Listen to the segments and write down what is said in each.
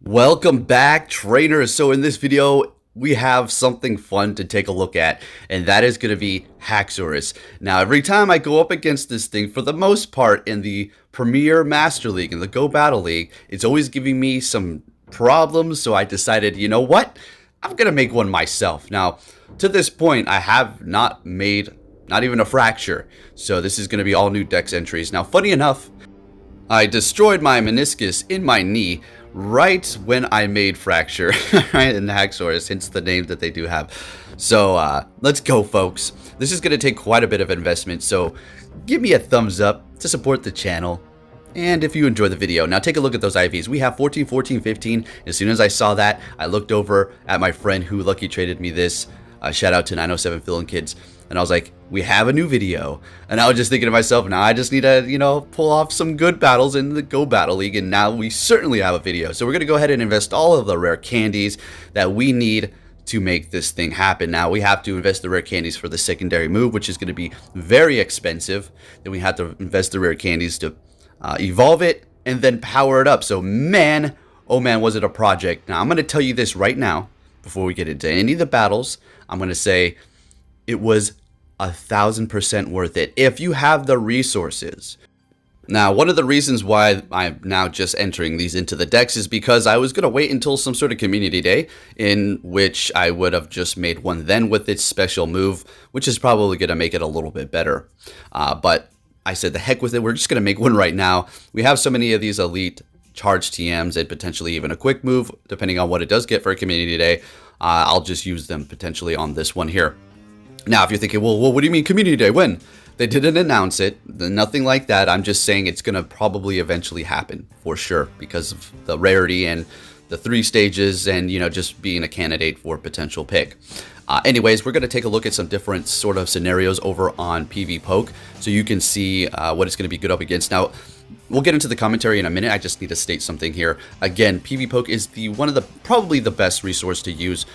Welcome back, trainers. So in this video, we have something fun to take a look at, and that is going to be Haxorus. Now, every time I go up against this thing, for the most part, in the Premier Master League, in the Go Battle League, it's always giving me some problems, so I decided, you know what? I'm going to make one myself. Now, to this point, I have not made not even a fracture, so this is going to be all new dex entries. Now, funny enough, I destroyed my meniscus in my knee right when I made Fracture, right, in Haxorus, hence the name that they do have. So let's go, folks. This is going to take quite a bit of investment, so give me a thumbs up to support the channel. And if you enjoy the video, now take a look at those IVs. We have 14, 14, 15. As soon as I saw that, I looked over at my friend who lucky traded me this. Shout out to 907 Philin Kids. And I was like, we have a new video. And I was just thinking to myself, now I just need to, pull off some good battles in the Go Battle League. And now we certainly have a video. So we're going to go ahead and invest all of the rare candies that we need to make this thing happen. Now we have to invest the rare candies for the secondary move, which is going to be very expensive. Then we have to invest the rare candies to evolve it and then power it up. So man, oh man, was it a project. Now I'm going to tell you this right now before we get into any of the battles. I'm going to say it was 1,000% worth it if you have the resources. Now, one of the reasons why I'm now just entering these into the decks is because I was going to wait until some sort of community day in which I would have just made one then with its special move, which is probably going to make it a little bit better. But I said the heck with it. We're just going to make one right now. We have so many of these elite charge TMs and potentially even a quick move, depending on what it does get for a community day. I'll just use them potentially on this one here. Now, if you're thinking, well, what do you mean community day? When? They didn't announce it, nothing like that. I'm just saying it's going to probably eventually happen for sure because of the rarity and the 3 stages and, just being a candidate for potential pick. Anyways, we're going to take a look at some different sort of scenarios over on PV Poke so you can see what it's going to be good up against. Now, we'll get into the commentary in a minute. I just need to state something here. Again, PV Poke is probably the best resource to use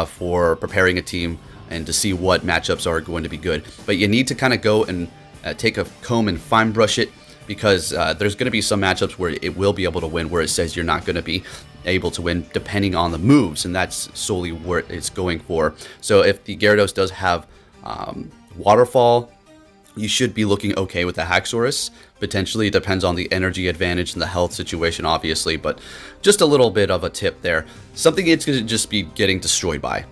for preparing a team and to see what matchups are going to be good. But you need to kind of go and take a comb and fine brush it because there's going to be some matchups where it will be able to win where it says you're not going to be able to win depending on the moves, and that's solely what it's going for. So if the Gyarados does have Waterfall, you should be looking okay with the Haxorus. Potentially, it depends on the energy advantage and the health situation, obviously, but just a little bit of a tip there. Something it's going to just be getting destroyed by.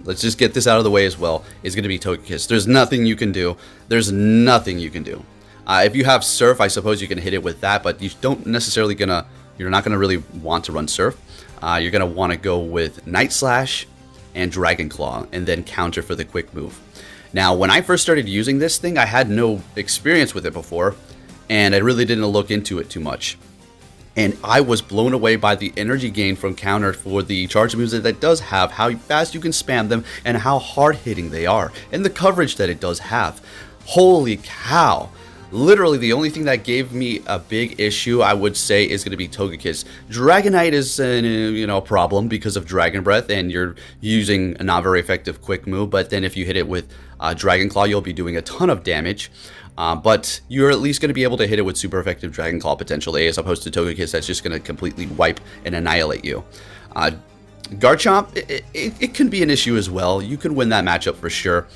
Let's just get this out of the way as well. Is going to be Togekiss. There's nothing you can do. There's nothing you can do. If you have Surf, I suppose you can hit it with that, but you don't necessarily you're not gonna really want to run Surf. You're gonna want to go with Night Slash and Dragon Claw, and then counter for the quick move. Now, when I first started using this thing, I had no experience with it before, and I really didn't look into it too much. And I was blown away by the energy gain from counter for the charge moves that it does have, how fast you can spam them, and how hard hitting they are, and the coverage that it does have. Holy cow! Literally, the only thing that gave me a big issue, I would say, is going to be Togekiss. Dragonite is a problem because of Dragon Breath, and you're using a not very effective quick move. But then if you hit it with Dragon Claw, you'll be doing a ton of damage. But you're at least going to be able to hit it with super effective Dragon Claw potentially, as opposed to Togekiss that's just going to completely wipe and annihilate you. Garchomp, it can be an issue as well. You can win that matchup for sure.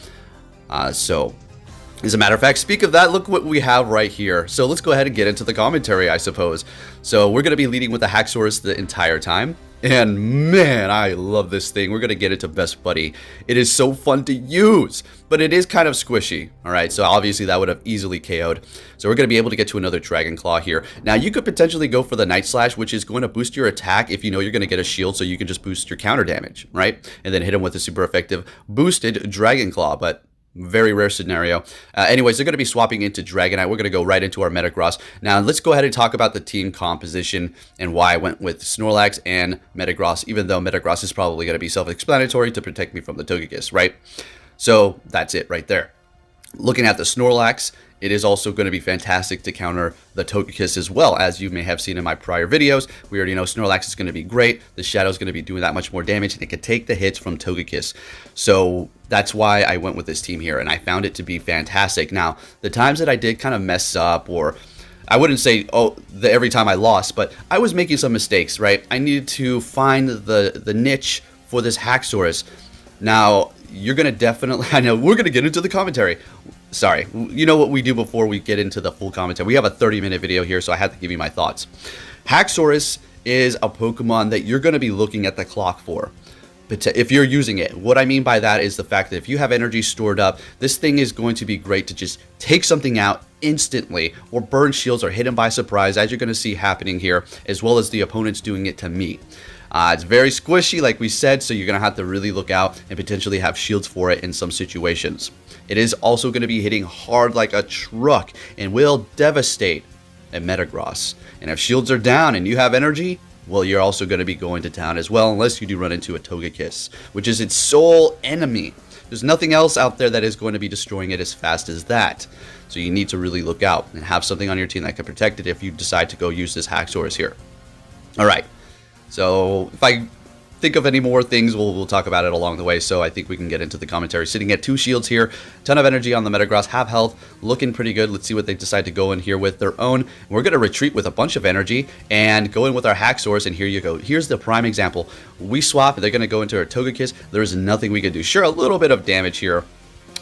As a matter of fact, speak of that, look what we have right here. So let's go ahead and get into the commentary, I suppose. So we're going to be leading with the Haxorus the entire time. And man, I love this thing. We're going to get into Best Buddy. It is so fun to use, but it is kind of squishy. All right, so obviously that would have easily KO'd. So we're going to be able to get to another Dragon Claw here. Now, you could potentially go for the Night Slash, which is going to boost your attack if you know you're going to get a shield, so you can just boost your counter damage, right? And then hit him with a super effective boosted Dragon Claw, but very rare scenario. Anyways, they're going to be swapping into Dragonite. We're going to go right into our Metagross. Now, let's go ahead and talk about the team composition and why I went with Snorlax and Metagross, even though Metagross is probably going to be self-explanatory to protect me from the Togekiss, right? So that's it right there. Looking at the Snorlax, it is also going to be fantastic to counter the Togekiss as well, as you may have seen in my prior videos. We already know Snorlax is going to be great. The Shadow is going to be doing that much more damage, and it can take the hits from Togekiss. So that's why I went with this team here, and I found it to be fantastic. Now, the times that I did kind of mess up or I wouldn't say, oh, every time I lost, but I was making some mistakes, right? I needed to find the niche for this Haxorus. Now, you're going to definitely, I know, we're going to get into the commentary. Sorry, you know what we do before we get into the full commentary. We have a 30-minute video here, so I have to give you my thoughts. Haxorus is a Pokemon that you're going to be looking at the clock for. But if you're using it, what I mean by that is the fact that if you have energy stored up, this thing is going to be great to just take something out instantly, or burn shields or hit him by surprise, as you're going to see happening here, as well as the opponents doing it to me. It's very squishy, like we said, so you're going to have to really look out and potentially have shields for it in some situations. It is also going to be hitting hard like a truck and will devastate a Metagross. And if shields are down and you have energy, well, you're also going to be going to town as well, unless you do run into a Togekiss, which is its sole enemy. There's nothing else out there that is going to be destroying it as fast as that. So you need to really look out and have something on your team that can protect it if you decide to go use this Haxorus here. Alright, so if I think of any more things, we'll talk about it along the way, so I think we can get into the commentary. Sitting at 2 shields here, ton of energy on the Metagross, half health, looking pretty good. Let's see what they decide to go in here with their own. We're going to retreat with a bunch of energy and go in with our Haxorus, and here you go. Here's the prime example. We swap, they're going to go into our Togekiss. There's nothing we can do. Sure, a little bit of damage here.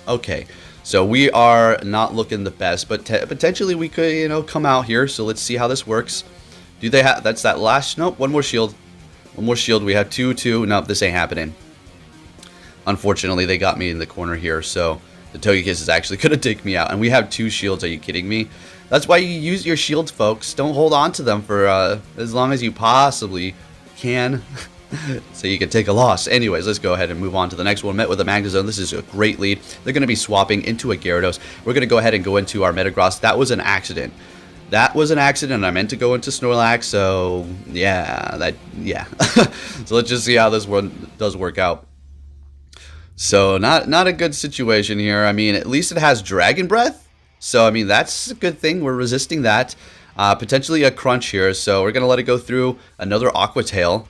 Okay, so we are not looking the best, but potentially we could, you know, come out here, so let's see how this works. Do they have, that's that last, nope, one more shield. One more shield. We have 2-2. Nope, this ain't happening. Unfortunately, they got me in the corner here, so the Togekiss is actually going to take me out. And we have 2 shields. Are you kidding me? That's why you use your shields, folks. Don't hold on to them for as long as you possibly can, so you can take a loss. Anyways, let's go ahead and move on to the next one. Met with a Magnezone. This is a great lead. They're going to be swapping into a Gyarados. We're going to go ahead and go into our Metagross. That was an accident. That was an accident. I meant to go into Snorlax, so yeah, so let's just see how this one does work out. So not a good situation here. I mean, at least it has Dragon Breath, so I mean that's a good thing. We're resisting that. Potentially a crunch here, so we're gonna let it go through. Another Aqua Tail.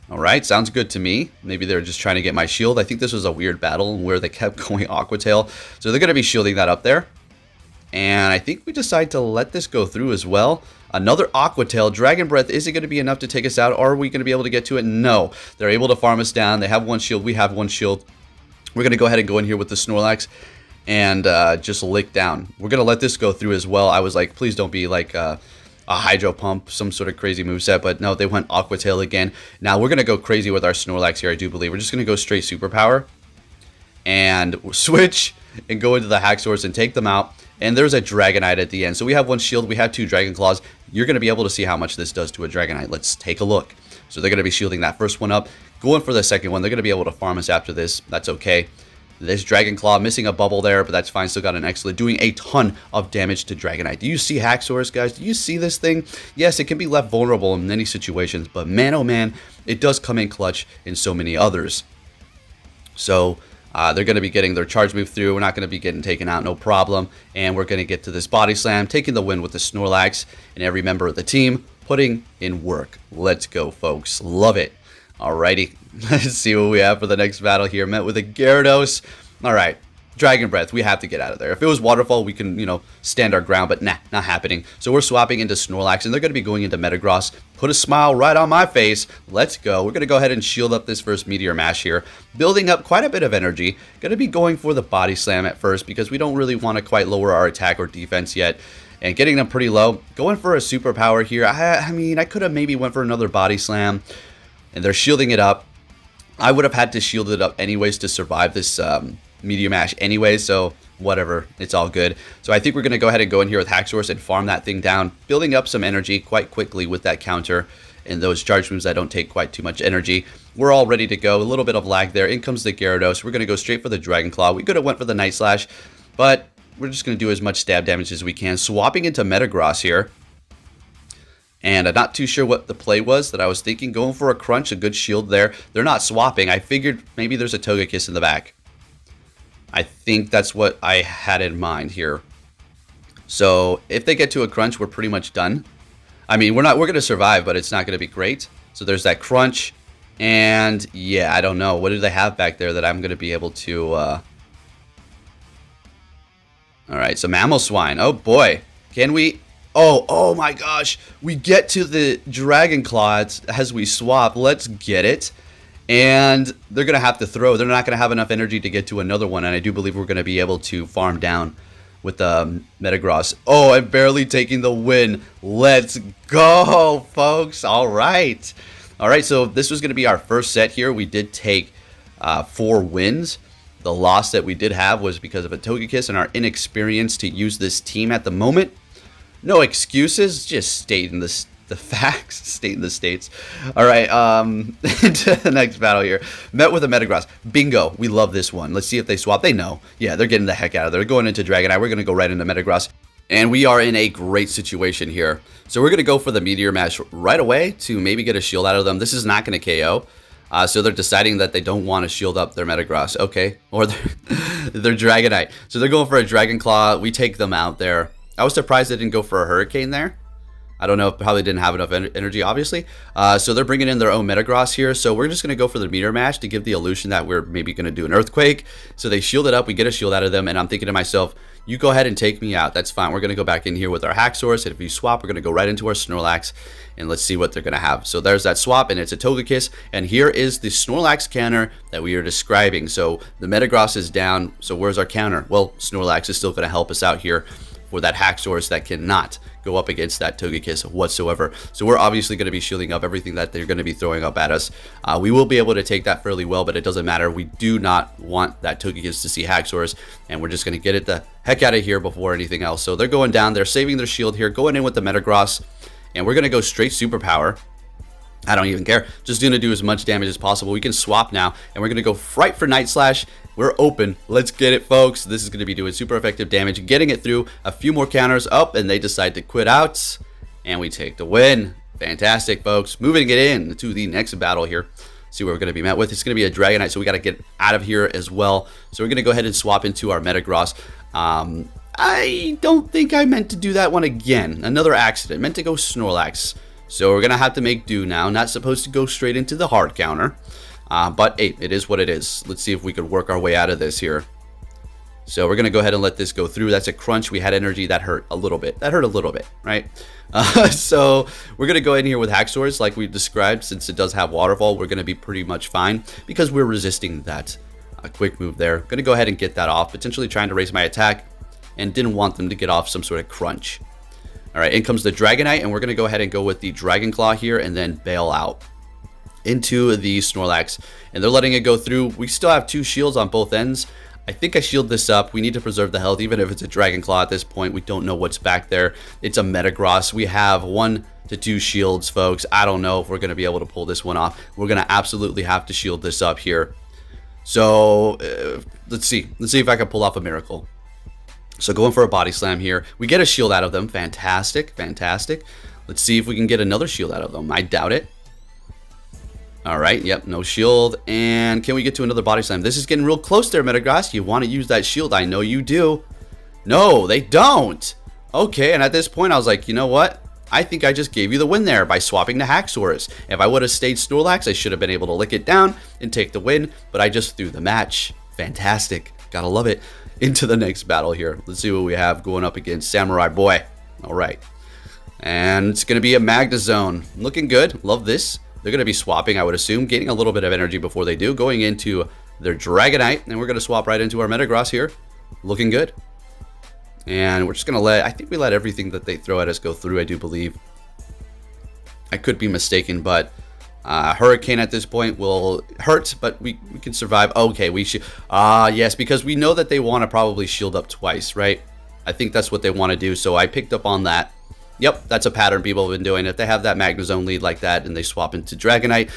All right, sounds good to me. Maybe they're just trying to get my shield. I think this was a weird battle where they kept going Aqua Tail, so they're gonna be shielding that up there. And I think we decide to let this go through as well. Another Aqua Tail. Dragon Breath, is it going to be enough to take us out? Or are we going to be able to get to it? No. They're able to farm us down. They have 1 shield. We have 1 shield. We're going to go ahead and go in here with the Snorlax and just lick down. We're going to let this go through as well. I was like, please don't be like a Hydro Pump, some sort of crazy moveset. But no, they went Aqua Tail again. Now we're going to go crazy with our Snorlax here, I do believe. We're just going to go straight Superpower. And switch and go into the Haxorus and take them out. And there's a Dragonite at the end. So we have 1 shield. We have 2 Dragon Claws. You're going to be able to see how much this does to a Dragonite. Let's take a look. So they're going to be shielding that first one up. Going for the second one. They're going to be able to farm us after this. That's okay. This Dragon Claw missing a bubble there, but that's fine. Still got an excellent. Doing a ton of damage to Dragonite. Do you see Haxorus, guys? Do you see this thing? Yes, it can be left vulnerable in many situations. But man, oh man, it does come in clutch in so many others. So they're going to be getting their charge move through. We're not going to be getting taken out, no problem. And we're going to get to this Body Slam, taking the win with the Snorlax, and every member of the team putting in work. Let's go, folks. Love it. Alrighty, let's see what we have for the next battle here. Met with a Gyarados. Alright, Dragon Breath. We have to get out of there. If it was Waterfall, we can, you know, stand our ground, but nah, not happening. So we're swapping into Snorlax, and they're going to be going into Metagross. Put a smile right on my face. Let's go. We're going to go ahead and shield up this first Meteor Mash here. Building up quite a bit of energy. Going to be going for the Body Slam at first because we don't really want to quite lower our attack or defense yet. And getting them pretty low. Going for a Superpower here. I mean, I could have maybe went for another Body Slam. And they're shielding it up. I would have had to shield it up anyways to survive this Meteor Mash anyway, so whatever, it's all good. So I think we're going to go ahead and go in here with Haxorus and farm that thing down, building up some energy quite quickly with that counter and those charge moves that don't take quite too much energy. We're all ready to go. A little bit of lag there. In comes the Gyarados. We're going to go straight for the Dragon Claw. We could have went for the Night Slash, but we're just going to do as much stab damage as we can. Swapping into Metagross here. And I'm not too sure what the play was that I was thinking. Going for a crunch, a good shield there. They're not swapping. I figured maybe there's a Togekiss in the back. I think that's what I had in mind here. So if they get to a crunch, we're pretty much done. I mean, we're going to survive, but it's not going to be great. So there's that crunch. And yeah, I don't know. What do they have back there that I'm going to be able to... All right, so Mammal Swine. Oh boy. Can we... Oh my gosh. We get to the Dragon Claw as we swap. Let's get it. And they're going to have to throw. They're not going to have enough energy to get to another one. And I do believe we're going to be able to farm down with the Metagross. Oh, I'm barely taking the win. Let's go, folks. All right. All right, so this was going to be our first set here. We did take 4 wins. The loss that we did have was because of a Togekiss and our inexperience to use this team at the moment. No excuses, just stating the facts, stating the states. All right, into the next battle here. Met with a Metagross. Bingo, we love this one. Let's see if they swap. They know. Yeah, they're getting the heck out of there. They're going into Dragonite. We're going to go right into Metagross. And we are in a great situation here. So we're going to go for the Meteor Mash right away to maybe get a shield out of them. This is not going to KO. So they're deciding that they don't want to shield up their Metagross. Okay. Or their Dragonite. So they're going for a Dragon Claw. We take them out there. I was surprised they didn't go for a Hurricane there. I don't know, probably didn't have enough energy, obviously. So they're bringing in their own Metagross here. So we're just going to go for the Meteor Mash to give the illusion that we're maybe going to do an Earthquake. So they shield it up. We get a shield out of them. And I'm thinking to myself, you go ahead and take me out. That's fine. We're going to go back in here with our Haxorus. And if we swap, we're going to go right into our Snorlax. And let's see what they're going to have. So there's that swap. And it's a Togekiss. And here is the Snorlax counter that we are describing. So the Metagross is down. So where's our counter? Well, Snorlax is still going to help us out here for that Haxorus that cannot go up against that Togekiss whatsoever. So we're obviously going to be shielding up everything that they're going to be throwing up at us. We will be able to take that fairly well, but it doesn't matter. We do not want that Togekiss to see Haxorus, and we're just going to get it the heck out of here before anything else. So they're going down. They're saving their shield here, going in with the Metagross, and we're going to go straight Superpower. I don't even care. Just going to do as much damage as possible. We can swap now, and we're going to go right for Night Slash. We're open. Let's get it, folks. This is going to be doing super effective damage, getting it through a few more counters up, and they decide to quit out, and we take the win. Fantastic, folks. Moving it in to the next battle here. See what we're going to be met with. It's going to be a Dragonite, so we got to get out of here as well. So we're going to go ahead and swap into our Metagross. I don't think I meant to do that one again. Another accident. Meant to go Snorlax. So we're going to have to make do now. Not supposed to go straight into the hard counter. But hey, it is what it is. Let's see if we could work our way out of this here. So we're going to go ahead and let this go through. That's a crunch. We had energy. That hurt a little bit. That hurt a little bit, right? So we're going to go in here with Haxorus like we described. Since it does have Waterfall, we're going to be pretty much fine because we're resisting that quick move there. Going to go ahead and get that off. Potentially trying to raise my attack and didn't want them to get off some sort of crunch. All right, in comes the Dragonite, and we're going to go ahead and go with the Dragon Claw here and then bail out into the Snorlax. And they're letting it go through. We still have 2 shields on both ends. I think I shield this up. We need to preserve the health, even if it's a Dragon Claw at this point. We don't know what's back there. It's a Metagross. We have 1 to 2 shields, folks. I don't know if we're going to be able to pull this one off. We're going to absolutely have to shield this up here. So let's see. Let's see if I can pull off a miracle. So going for a Body Slam here. We get a shield out of them. Fantastic. Fantastic. Let's see if we can get another shield out of them. I doubt it. All right. Yep. No shield. And can we get to another Body Slam? This is getting real close there, Metagross. You want to use that shield. I know you do. No, they don't. Okay. And at this point, I was like, you know what? I think I just gave you the win there by swapping to Haxorus. If I would have stayed Snorlax, I should have been able to lick it down and take the win. But I just threw the match. Fantastic. Gotta love it. Into the next battle here. Let's see what we have going up against Samurai Boy. All right. And it's going to be a Magnezone. Looking good. Love this. They're going to be swapping, I would assume, gaining a little bit of energy before they do. Going into their Dragonite. And we're going to swap right into our Metagross here. Looking good. And we're just going to I think we let everything that they throw at us go through, I do believe. I could be mistaken, but Hurricane at this point will hurt, but we can survive. Okay, we should. Yes, because we know that they want to probably shield up twice, right? I think that's what they want to do, so I picked up on that. Yep, that's a pattern people have been doing. If they have that Magnezone lead like that and they swap into Dragonite,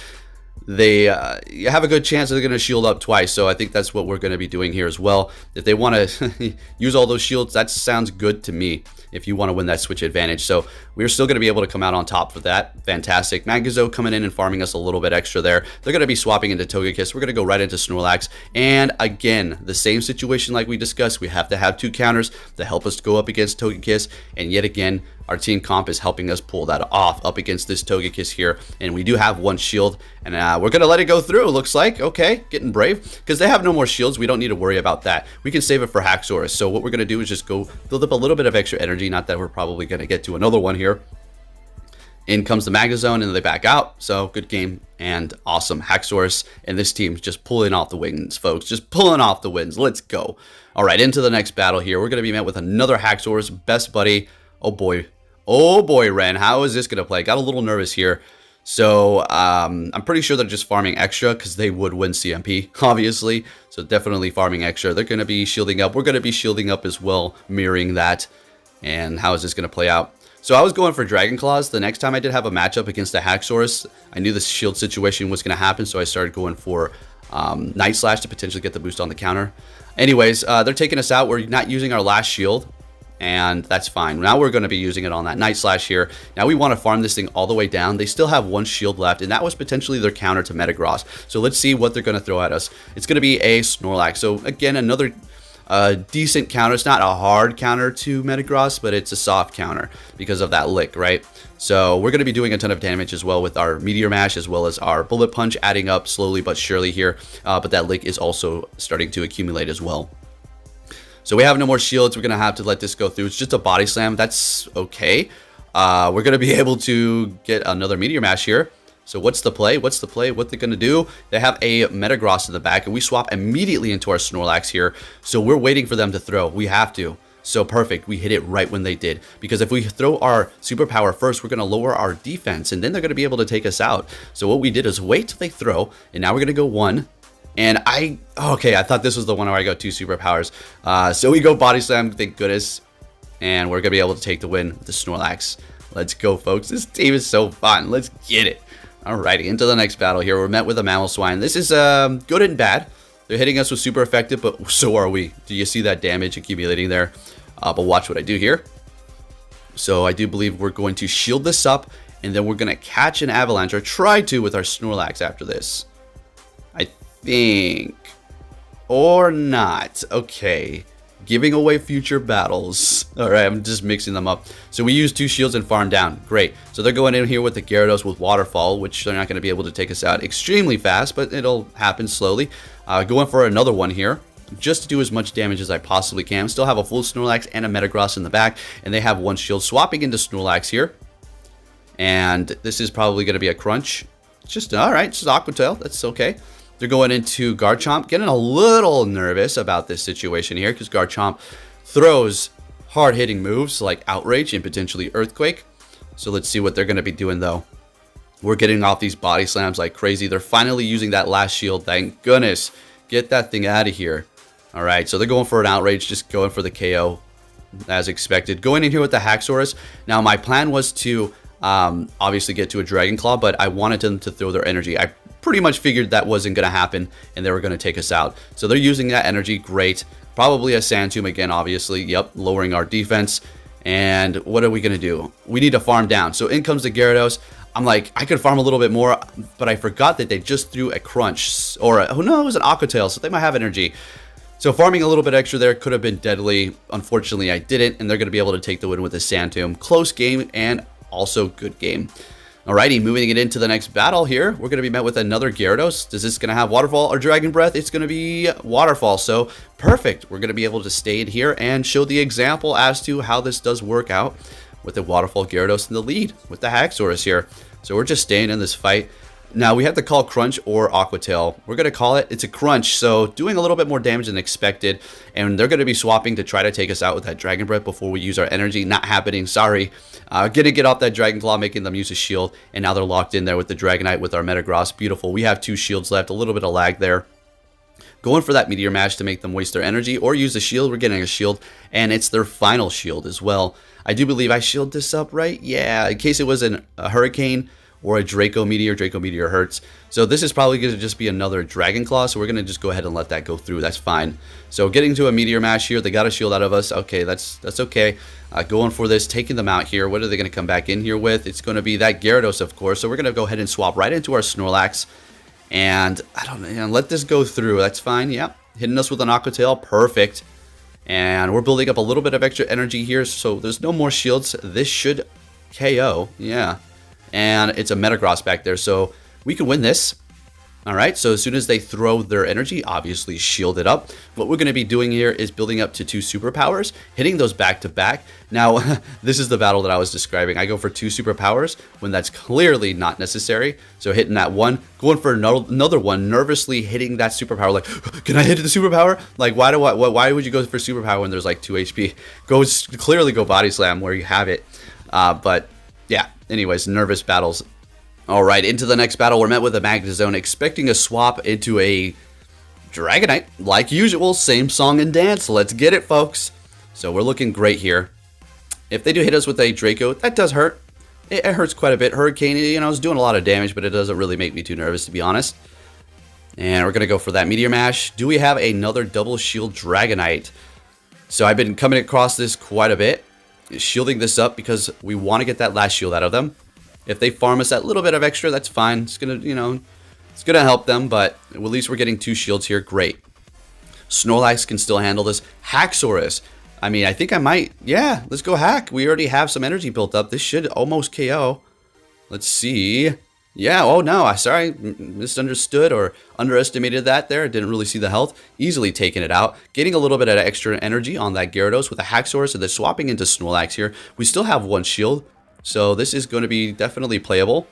they have a good chance they're going to shield up twice. So I think that's what we're going to be doing here as well. If they want to use all those shields, that sounds good to me if you want to win that switch advantage. So we're still going to be able to come out on top for that. Fantastic. Magnezone coming in and farming us a little bit extra there. They're going to be swapping into Togekiss. We're going to go right into Snorlax. And again, the same situation like we discussed. We have to have 2 counters to help us go up against Togekiss. And yet again, our team comp is helping us pull that off up against this Togekiss here. And we do have one shield, and we're going to let it go through, looks like. Okay, getting brave, because they have no more shields. We don't need to worry about that. We can save it for Haxorus. So what we're going to do is just go build up a little bit of extra energy. Not that we're probably going to get to another one here. In comes the Magazone, and they back out. So good game and awesome. Haxorus and this team just pulling off the wins, folks. Just pulling off the wins. Let's go. All right, into the next battle here. We're going to be met with another Haxorus, best buddy. Oh boy. Oh boy, Ren. How is this going to play? Got a little nervous here. So I'm pretty sure they're just farming extra because they would win CMP, obviously. So definitely farming extra. They're going to be shielding up. We're going to be shielding up as well, mirroring that. And how is this going to play out? So I was going for Dragon Claws. The next time I did have a matchup against a Haxorus, I knew the shield situation was going to happen, so I started going for Night Slash to potentially get the boost on the counter. Anyways, they're taking us out. We're not using our last shield, and that's fine. Now we're going to be using it on that Night Slash here. Now we want to farm this thing all the way down. They still have one shield left, and that was potentially their counter to Metagross. So let's see what they're going to throw at us. It's going to be a Snorlax. So again, another decent counter. It's not a hard counter to Metagross, but it's a soft counter because of that lick, right? So we're going to be doing a ton of damage as well with our Meteor Mash as well as our Bullet Punch, adding up slowly but surely here. But that lick is also starting to accumulate as well. So we have no more shields. We're going to have to let this go through. It's just a Body Slam. That's okay. We're going to be able to get another Meteor Mash here. So what's the play? What's the play? What they're going to do? They have a Metagross in the back, and we swap immediately into our Snorlax here. So we're waiting for them to throw. We have to. So perfect. We hit it right when they did. Because if we throw our superpower first, we're going to lower our defense, and then they're going to be able to take us out. So what we did is wait till they throw, and now we're going to go one. And okay, I thought this was the one where I got two superpowers. So we go Body Slam, thank goodness. And we're going to be able to take the win with the Snorlax. Let's go, folks. This team is so fun. Let's get it. Alrighty, into the next battle here. We're met with a Mamoswine. This is good and bad. They're hitting us with super effective, but so are we. Do you see that damage accumulating there? But watch what I do here. So I do believe we're going to shield this up, and then we're going to catch an Avalanche, or try to, with our Snorlax after this. I think. Or not. Okay. Giving away future battles. Alright, I'm just mixing them up. So we use two shields and farm down. Great. So they're going in here with the Gyarados with Waterfall, which they're not going to be able to take us out extremely fast, but it'll happen slowly. Going for another one here, just to do as much damage as I possibly can. Still have a full Snorlax and a Metagross in the back, and they have one shield. Swapping into Snorlax here. And this is probably going to be a crunch. Just, alright, it's just Aqua Tail. That's okay. They're going into Garchomp, getting a little nervous about this situation here because Garchomp throws hard-hitting moves like Outrage and potentially Earthquake. So let's see what they're going to be doing, though. We're getting off these Body Slams like crazy. They're finally using that last shield. Thank goodness. Get that thing out of here. All right, so they're going for an Outrage, just going for the KO as expected. Going in here with the Haxorus. Now, my plan was to obviously get to a Dragon Claw, but I wanted them to throw their energy. I pretty much figured that wasn't going to happen, and they were going to take us out. So they're using that energy. Great. Probably a Sand Tomb again, obviously. Yep, lowering our defense. And what are we going to do? We need to farm down. So in comes the Gyarados. I'm like, I could farm a little bit more, but I forgot that they just threw a Crunch. Or, oh no, it was an Aqua Tail, so they might have energy. So farming a little bit extra there could have been deadly. Unfortunately, I didn't, and they're going to be able to take the win with a Sand Tomb. Close game, and also good game. Alrighty, moving it into the next battle here. We're going to be met with another Gyarados. Is this going to have Waterfall or Dragon Breath? It's going to be Waterfall, so perfect. We're going to be able to stay in here and show the example as to how this does work out with the Waterfall Gyarados in the lead with the Haxorus here. So we're just staying in this fight. Now, we have to call Crunch or Aqua Tail. We're going to call it. It's a Crunch, so doing a little bit more damage than expected. And they're going to be swapping to try to take us out with that Dragon Breath before we use our energy. Not happening, sorry. Going to get off that Dragon Claw, making them use a shield. And now they're locked in there with the Dragonite with our Metagross. Beautiful. We have two shields left. A little bit of lag there. Going for that Meteor Mash to make them waste their energy or use a shield. We're getting a shield, and it's their final shield as well. I do believe I shielded this up, right? Yeah, in case it was a Hurricane or a Draco Meteor. Draco Meteor hurts. So this is probably going to just be another Dragon Claw, so we're going to just go ahead and let that go through. That's fine. So getting to a Meteor Mash here. They got a shield out of us. Okay, that's okay. Going for this, taking them out here. What are they going to come back in here with? It's going to be that Gyarados, of course. So we're going to go ahead and swap right into our Snorlax. And I don't know, let this go through. That's fine. Yep. Hitting us with an Aqua Tail. Perfect. And we're building up a little bit of extra energy here, so there's no more shields. This should KO, yeah. And it's a Metagross back there, so we can win this. All right, so as soon as they throw their energy, obviously shield it up. What we're going to be doing here is building up to 2 superpowers, hitting those back to back. Now, this is the battle that I was describing. I go for 2 superpowers when that's clearly not necessary. So hitting that one, going for another one, nervously hitting that superpower. Like, can I hit the superpower? Like, why would you go for superpower when there's like 2 HP? Clearly go body slam where you have it. But yeah, anyways, nervous battles. All right, into the next battle, we're met with a Magnezone, expecting a swap into a Dragonite. Like usual, same song and dance. Let's get it, folks. So we're looking great here. If they do hit us with a Draco, that does hurt. It hurts quite a bit. Hurricane, you know, is doing a lot of damage, but it doesn't really make me too nervous, to be honest. And we're going to go for that Meteor Mash. Do we have another double shield Dragonite? So I've been coming across this quite a bit, shielding this up because we want to get that last shield out of them. If they farm us that little bit of extra, that's fine. It's gonna, you know, it's gonna help them, but at least we're getting 2 shields here. Great. Snorlax can still handle this. Haxorus. I mean, I think I might. Yeah, let's go hack. We already have some energy built up. This should almost KO. Let's see. Yeah. Oh no. Sorry, misunderstood or underestimated that there. Didn't really see the health. Easily taking it out. Getting a little bit of extra energy on that Gyarados with a Haxorus, and then swapping into Snorlax here. We still have 1 shield. So this is going to be definitely playable.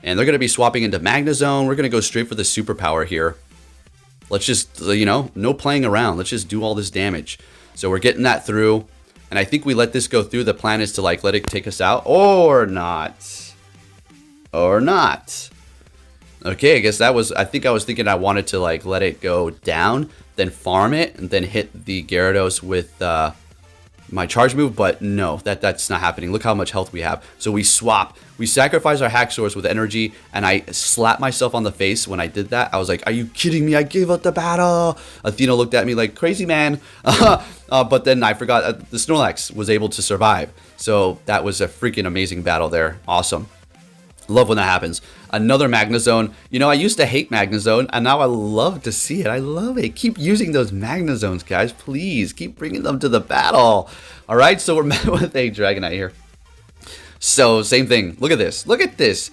And they're going to be swapping into Magnezone. We're going to go straight for the superpower here. Let's just, you know, no playing around. Let's just do all this damage. So we're getting that through. And I think we let this go through. The plan is to, like, let it take us out. Or not. Or not. Okay, I guess that was, I think I was thinking I wanted to, like, let it go down. Then farm it. And then hit the Gyarados with my charge move, but no, that's not happening. Look how much health we have. So we swap. We sacrifice our Haxorus with energy, and I slapped myself on the face when I did that. I was like, are you kidding me? I gave up the battle. Athena looked at me like, crazy man. But then I forgot the Snorlax was able to survive. So that was a freaking amazing battle there. Awesome. Love when that happens. Another Magnezone. You know, I used to hate Magnezone, and now I love to see it. I love it. Keep using those Magnezones, guys. Please, keep bringing them to the battle. All right, so we're met with a Dragonite here. So, same thing. Look at this. Look at this.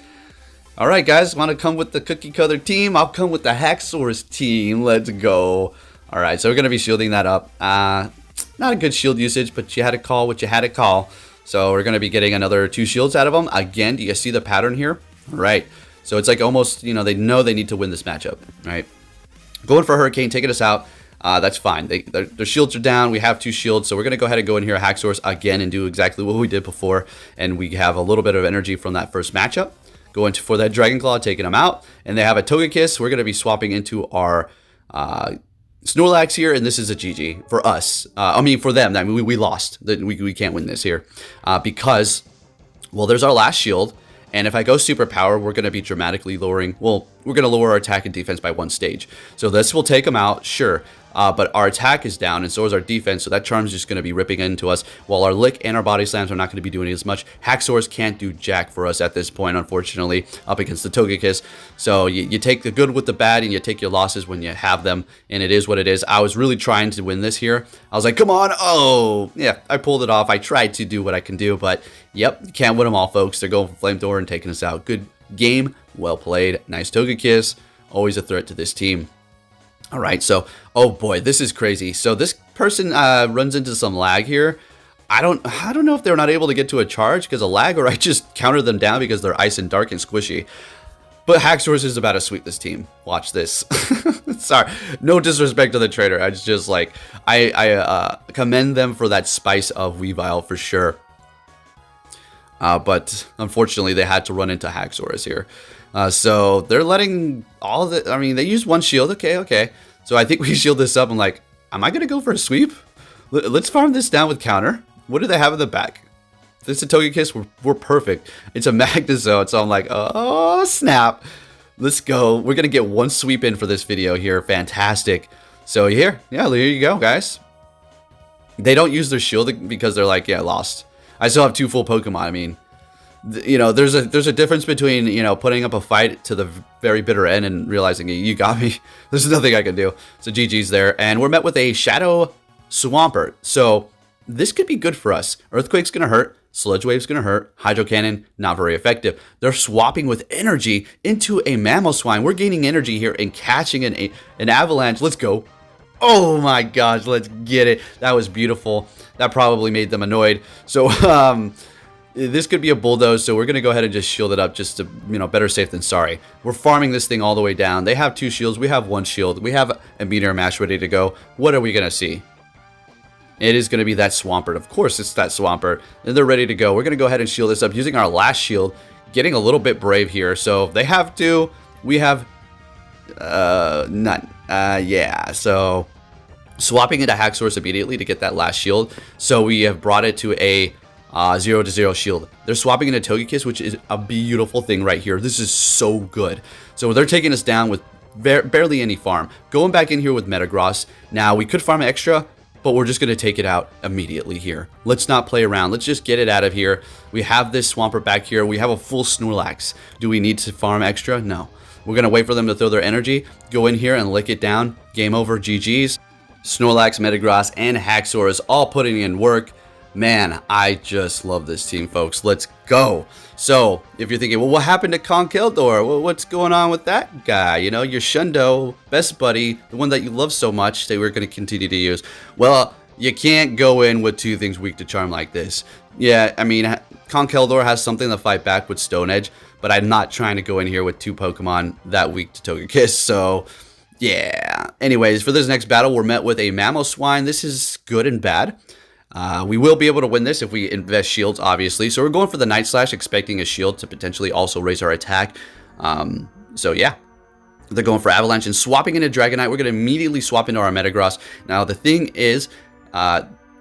All right, guys, want to come with the cookie-cutter team? I'll come with the Haxorus team. Let's go. All right, so we're going to be shielding that up. Not a good shield usage, but you had to call what you had to call. So we're going to be getting another 2 shields out of them. Again, do you see the pattern here? All right. So it's like almost, you know they need to win this matchup, right? Going for Hurricane, taking us out. That's fine. Their shields are down. We have 2 shields. So we're going to go ahead and go in here, Haxorus again, and do exactly what we did before. And we have a little bit of energy from that first matchup. Going for that Dragon Claw, taking them out. And they have a Togekiss. We're going to be swapping into our Snorlax here, and this is a GG for us. I mean, for them. I mean, we lost. We can't win this here because, well, there's our last shield, and if I go superpower, we're going to be dramatically lowering. Well, we're going to lower our attack and defense by 1 stage. So this will take them out, sure. But our attack is down, and so is our defense, so that charm's just going to be ripping into us, while our lick and our body slams are not going to be doing as much. Haxorus can't do jack for us at this point, unfortunately, up against the Togekiss. So you take the good with the bad, and you take your losses when you have them, and it is what it is. I was really trying to win this here. I was like, come on, oh, yeah, I pulled it off. I tried to do what I can do, but, yep, you can't win them all, folks. They're going for Flamethrower and taking us out. Good game, well played, nice Togekiss, always a threat to this team. All right, so, oh boy, this is crazy. So this person runs into some lag here. I don't know if they're not able to get to a charge because of lag, or I just countered them down because they're ice and dark and squishy. But Haxorus is about to sweep this team. Watch this. Sorry, no disrespect to the trainer. I just like, I commend them for that spice of Weavile for sure. But unfortunately, they had to run into Haxorus here. So they're letting all the, I mean, they used 1 shield. Okay. So I think we shield this up. I'm like, am I going to go for a sweep? Let's farm this down with counter. What do they have in the back? This is a Togekiss. We're perfect. It's a Magnezone. So I'm like, oh, snap. Let's go. We're going to get 1 sweep in for this video here. Fantastic. So here you go, guys. They don't use their shield because they're like, yeah, lost. I still have 2 full Pokemon. I mean, you know, there's a difference between, you know, putting up a fight to the very bitter end and realizing you got me. There's nothing I can do. So GG's there. And we're met with a Shadow Swampert. So this could be good for us. Earthquake's going to hurt. Sludge Wave's going to hurt. Hydro Cannon, not very effective. They're swapping with energy into a Mamoswine. We're gaining energy here and catching an Avalanche. Let's go. Oh my gosh, let's get it. That was beautiful. That probably made them annoyed. So, this could be a Bulldoze, so we're going to go ahead and just shield it up just to, you know, better safe than sorry. We're farming this thing all the way down. They have 2 shields. We have 1 shield. We have a Meteor Mash ready to go. What are we going to see? It is going to be that Swampert. Of course, it's that Swampert. And they're ready to go. We're going to go ahead and shield this up using our last shield. Getting a little bit brave here. So if they have 2, we have none. Yeah, so swapping into Haxorus immediately to get that last shield. So we have brought it to a 0-0 shield. They're swapping into Togekiss, which is a beautiful thing right here. This is so good. So they're taking us down with barely any farm. Going back in here with Metagross. Now, we could farm extra, but we're just going to take it out immediately here. Let's not play around. Let's just get it out of here. We have this Swampert back here. We have a full Snorlax. Do we need to farm extra? No. We're going to wait for them to throw their energy, go in here and lick it down. Game over, GG's. Snorlax, Metagross, and Haxorus all putting in work. Man, I just love this team, folks. Let's go. So, if you're thinking, well, what happened to Conkeldurr? Well, what's going on with that guy? You know, your Shundo, best buddy, the one that you love so much that we're going to continue to use. Well, you can't go in with 2 things weak to charm like this. Yeah, I mean, Conkeldurr has something to fight back with Stone Edge, but I'm not trying to go in here with 2 Pokemon that weak to Togekiss, so yeah. Anyways, for this next battle, we're met with a Mamoswine. This is good and bad. We will be able to win this if we invest shields, obviously. So we're going for the Night Slash, expecting a shield to potentially also raise our attack. So yeah, they're going for Avalanche and swapping into Dragonite. We're going to immediately swap into our Metagross. Now, the thing is,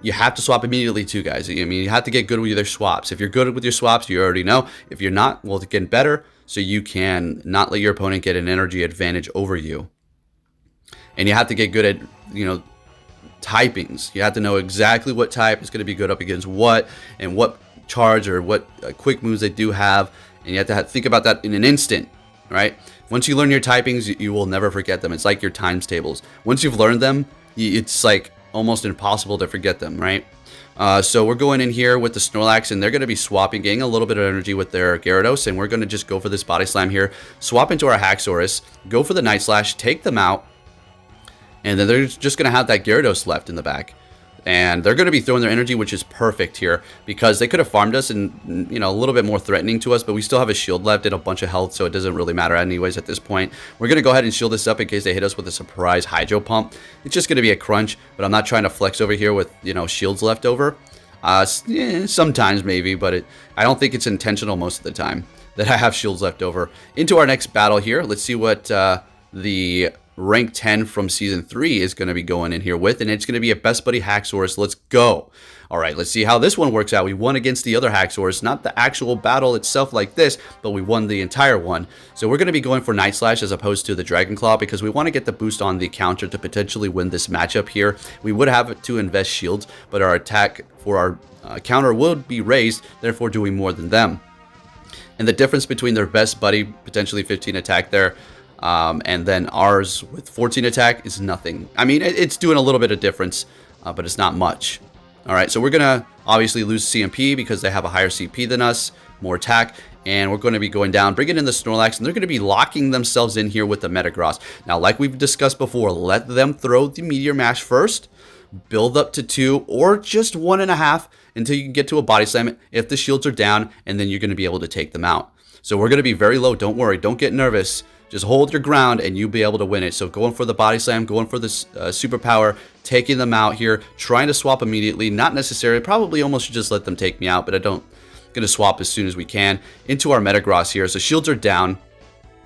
you have to swap immediately too, guys. I mean, you have to get good with your swaps. If you're good with your swaps, you already know. If you're not, well, it's getting better so you can not let your opponent get an energy advantage over you. And you have to get good at, you know, typings. You have to know exactly what type is going to be good up against what, and what charge or what quick moves they do have, and you have to think about that in an instant, right? Once you learn your typings, you will never forget them. It's like your times tables. Once you've learned them, it's like almost impossible to forget them, right? So we're going in here with the Snorlax, and they're going to be swapping, getting a little bit of energy with their Gyarados, and we're going to just go for this Body Slam here, swap into our Haxorus, go for the Night Slash, take them out, and then they're just going to have that Gyarados left in the back. And they're going to be throwing their energy, which is perfect here, because they could have farmed us and, you know, a little bit more threatening to us, but we still have a shield left and a bunch of health, so it doesn't really matter anyways at this point. We're going to go ahead and shield this up in case they hit us with a surprise Hydro Pump. It's just going to be a crunch, but I'm not trying to flex over here with, you know, shields left over. Sometimes maybe, but I don't think it's intentional most of the time that I have shields left over. Into our next battle here. Let's see what the rank 10 from season 3 is going to be going in here with, and it's going to be a best buddy Haxorus. Let's go. All right, let's see how this one works out. We won against the other Haxorus, not the actual battle itself like this, but we won the entire one. So we're going to be going for Night Slash as opposed to the Dragon Claw because we want to get the boost on the counter to potentially win this matchup here. We would have to invest shields, but our attack for our counter would be raised, therefore doing more than them. And the difference between their best buddy, potentially 15 attack there, and then ours with 14 attack is nothing. I mean, it's doing a little bit of difference, but it's not much. All right, so we're going to obviously lose CMP because they have a higher CP than us, more attack, and we're going to be going down, bringing in the Snorlax, and they're going to be locking themselves in here with the Metagross. Now, like we've discussed before, let them throw the Meteor Mash first, build up to 2 or just 1.5 until you can get to a Body Slam if the shields are down, and then you're going to be able to take them out. So we're going to be very low. Don't worry. Don't get nervous. Just hold your ground and you'll be able to win it. So going for the Body Slam, going for this superpower, taking them out here, trying to swap immediately. Not necessary. Probably almost should just let them take me out, but I don't. Going to swap as soon as we can into our Metagross here. So shields are down.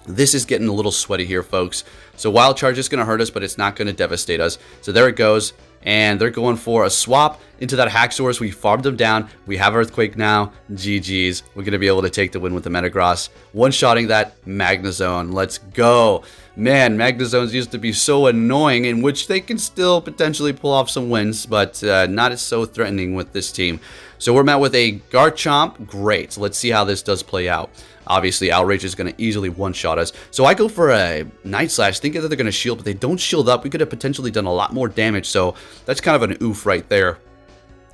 This is getting a little sweaty here, folks. So Wild Charge is going to hurt us, but it's not going to devastate us. So there it goes. And they're going for a swap into that Haxorus. We farmed them down. We have Earthquake now. GG's. We're going to be able to take the win with the Metagross. One-shotting that Magnezone. Let's go. Man, Magnezones used to be so annoying, in which they can still potentially pull off some wins, but not as so threatening with this team. So we're met with a Garchomp. Great. Let's see how this does play out. Obviously, Outrage is going to easily one-shot us. So I go for a Night Slash, thinking that they're going to shield, but they don't shield up. We could have potentially done a lot more damage, so that's kind of an oof right there.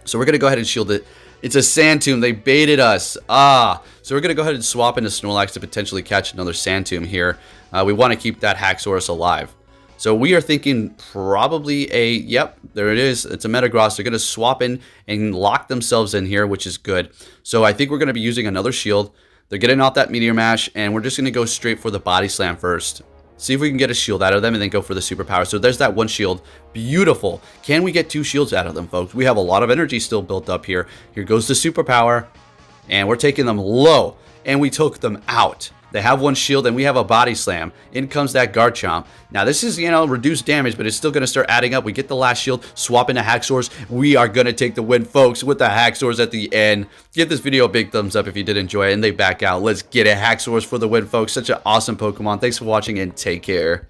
So we're going to go ahead and shield it. It's a Sand Tomb. They baited us. So we're going to go ahead and swap into Snorlax to potentially catch another Sand Tomb here. We want to keep that Haxorus alive. So we are thinking probably yep, there it is. It's a Metagross. They're going to swap in and lock themselves in here, which is good. So I think we're going to be using another shield. They're getting off that Meteor Mash, and we're just going to go straight for the Body Slam first. See if we can get a shield out of them and then go for the superpower. So there's that one shield. Beautiful. Can we get 2 shields out of them, folks? We have a lot of energy still built up here. Here goes the superpower. And we're taking them low. And we took them out. They have 1 shield and we have a Body Slam. In comes that Garchomp. Now this is, reduced damage, but it's still going to start adding up. We get the last shield, swap into Haxorus. We are going to take the win, folks, with the Haxorus at the end. Give this video a big thumbs up if you did enjoy it, and they back out. Let's get it. Haxorus for the win, folks. Such an awesome Pokemon. Thanks for watching and take care.